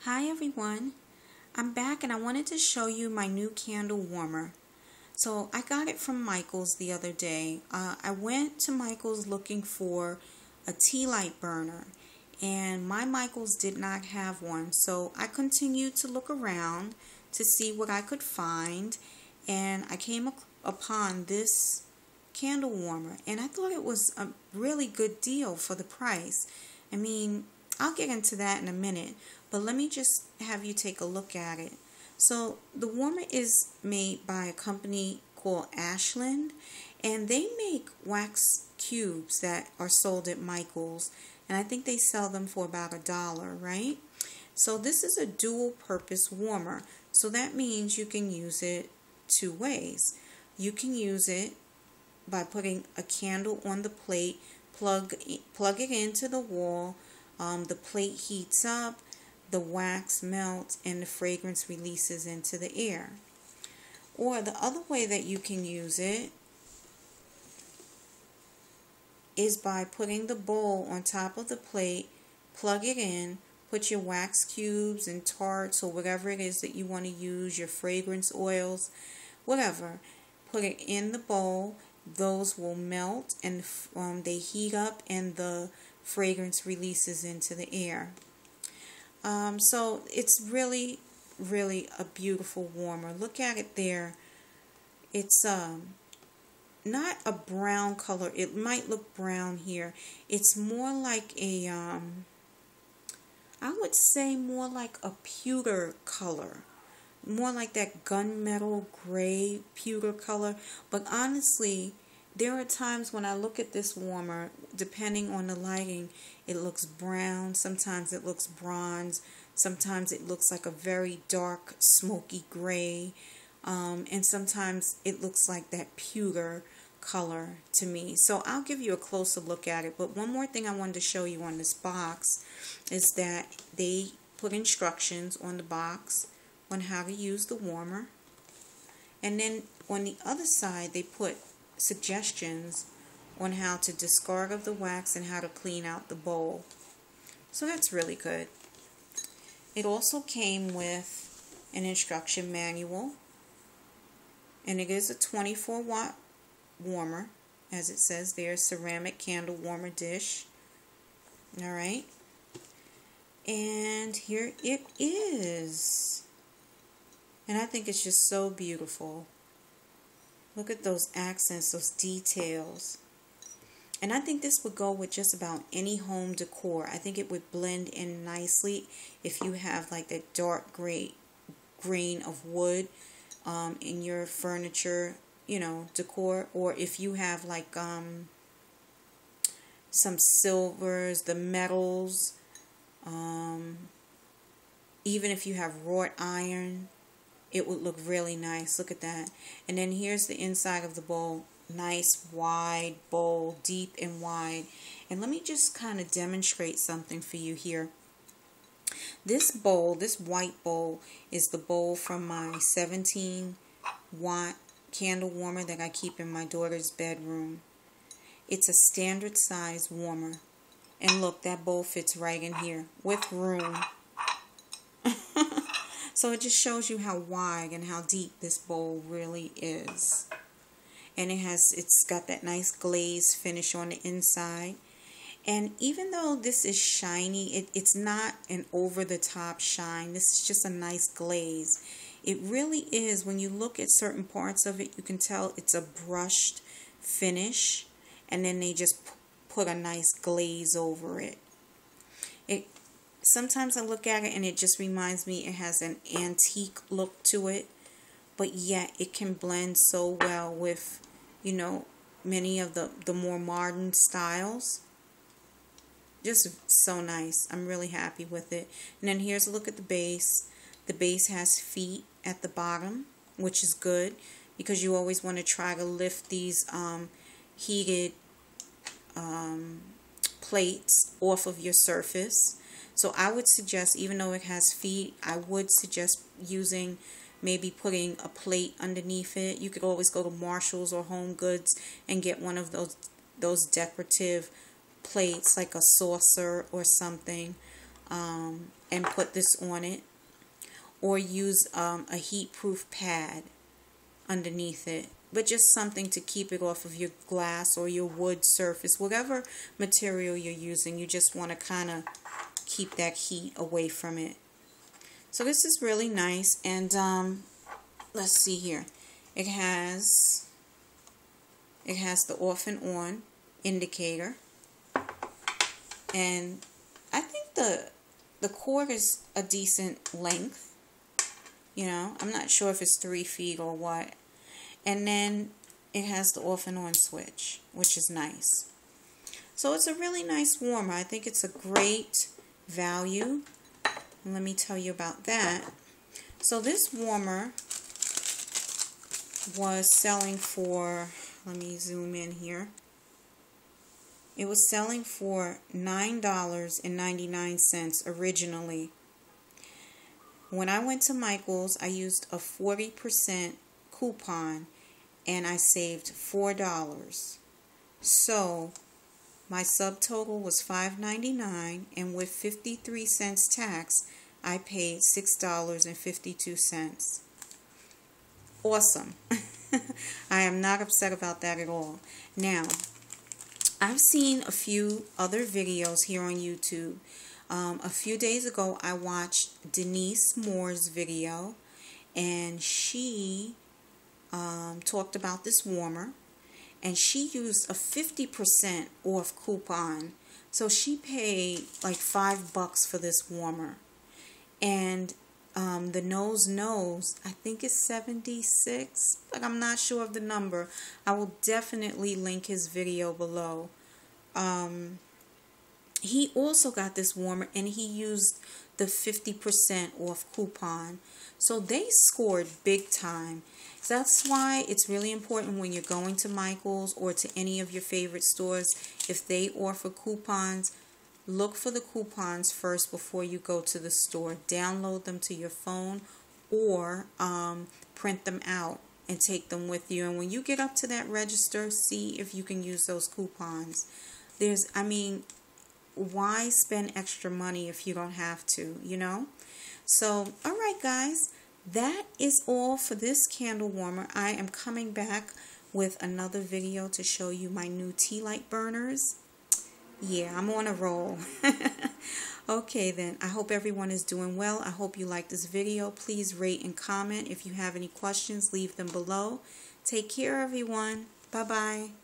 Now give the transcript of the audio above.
Hi everyone, I'm back and I wanted to show you my new candle warmer. So I got it from Michael's the other day. I went to Michael's looking for a tea light burner and my Michael's did not have one. So I continued to look around to see what I could find, and I came upon this candle warmer and I thought it was a really good deal for the price. I mean, I'll get into that in a minute, but let me just have you take a look at it. So the warmer is made by a company called Ashland, and they make wax cubes that are sold at Michael's, and I think they sell them for about $1, right? So this is a dual purpose warmer, so that means you can use it two ways. You can use it by putting a candle on the plate, plug it into the wall, the plate heats up, the wax melts, and the fragrance releases into the air. Or the other way that you can use it is by putting the bowl on top of the plate, plug it in, put your wax cubes and tarts or whatever it is that you want to use, your fragrance oils, whatever, put it in the bowl. Those will melt and they heat up and the fragrance releases into the air. So it's really a beautiful warmer. Look at it there. It's not a brown color. It might look brown here. It's more like a I would say more like a pewter color. More like that gunmetal gray pewter color. But honestly, there are times when I look at this warmer, depending on the lighting, it looks brown, sometimes it looks bronze, sometimes it looks like a very dark smoky gray, and sometimes it looks like that pewter color to me. So I'll give you a closer look at it. But one more thing I wanted to show you on this box is that they put instructions on the box on how to use the warmer, and then on the other side they put suggestions on how to discard of the wax and how to clean out the bowl. So that's really good. It also came with an instruction manual, and it is a 24-watt warmer, as it says there, ceramic candle warmer dish. Alright, and here it is. And I think it's just so beautiful. Look at those accents, those details. And I think this would go with just about any home decor. I think it would blend in nicely if you have like that dark gray grain of wood in your furniture, decor. Or if you have like some silvers, the metals, even if you have wrought iron, it would look really nice. Look at that. And then here's the inside of the bowl. Nice wide bowl, deep and wide. And let me just kind of demonstrate something for you here. This bowl, this white bowl, is the bowl from my 17-watt candle warmer that I keep in my daughter's bedroom. It's a standard size warmer. And look, that bowl fits right in here with room. So it just shows you how wide and how deep this bowl really is. And it's got that nice glaze finish on the inside. And even though this is shiny, it's not an over-the-top shine. This is just a nice glaze. It really is. When you look at certain parts of it, you can tell it's a brushed finish. And then they just put a nice glaze over it. Sometimes I look at it and it just reminds me it has an antique look to it, but yet it can blend so well with, many of the more modern styles. Just so nice. I'm really happy with it. And then here's a look at the base. The base has feet at the bottom, which is good because you always want to try to lift these heated plates off of your surface. So I would suggest, even though it has feet, I would suggest maybe putting a plate underneath it. You could always go to Marshall's or Home Goods and get one of those decorative plates, like a saucer or something. and put this on it, or use a heat-proof pad underneath it, but just something to keep it off of your glass or your wood surface, whatever material you're using. You just want to kind of keep that heat away from it. So this is really nice, and let's see here. It has the off and on indicator, and I think the cord is a decent length. You know, I'm not sure if it's 3 feet or what. And then it has the off and on switch, which is nice. So it's a really nice warmer. I think it's a great value. And let me tell you about that. So this warmer was selling for, let me zoom in here. It was selling for $9.99 originally. When I went to Michael's, I used a 40% coupon and I saved $4. So my subtotal was $5.99, and with 53 cents tax, I paid $6.52. Awesome. I am not upset about that at all. Now, I've seen a few other videos here on YouTube. A few days ago, I watched Denise Moore's video, and she talked about this warmer, and she used a 50% off coupon. So she paid like $5 for this warmer. And the nose, I think it's 76, but I'm not sure of the number. I will definitely link his video below. He also got this warmer, and he used the 50% off coupon. So they scored big time. So that's why it's really important when you're going to Michael's or to any of your favorite stores, if they offer coupons, look for the coupons first before you go to the store. Download them to your phone or print them out and take them with you. And when you get up to that register, see if you can use those coupons. Why spend extra money if you don't have to, you know? So, all right, guys, that is all for this candle warmer. I am coming back with another video to show you my new tea light burners. Yeah, I'm on a roll. Okay, then. I hope everyone is doing well. I hope you like this video. Please rate and comment. If you have any questions, leave them below. Take care, everyone. Bye-bye.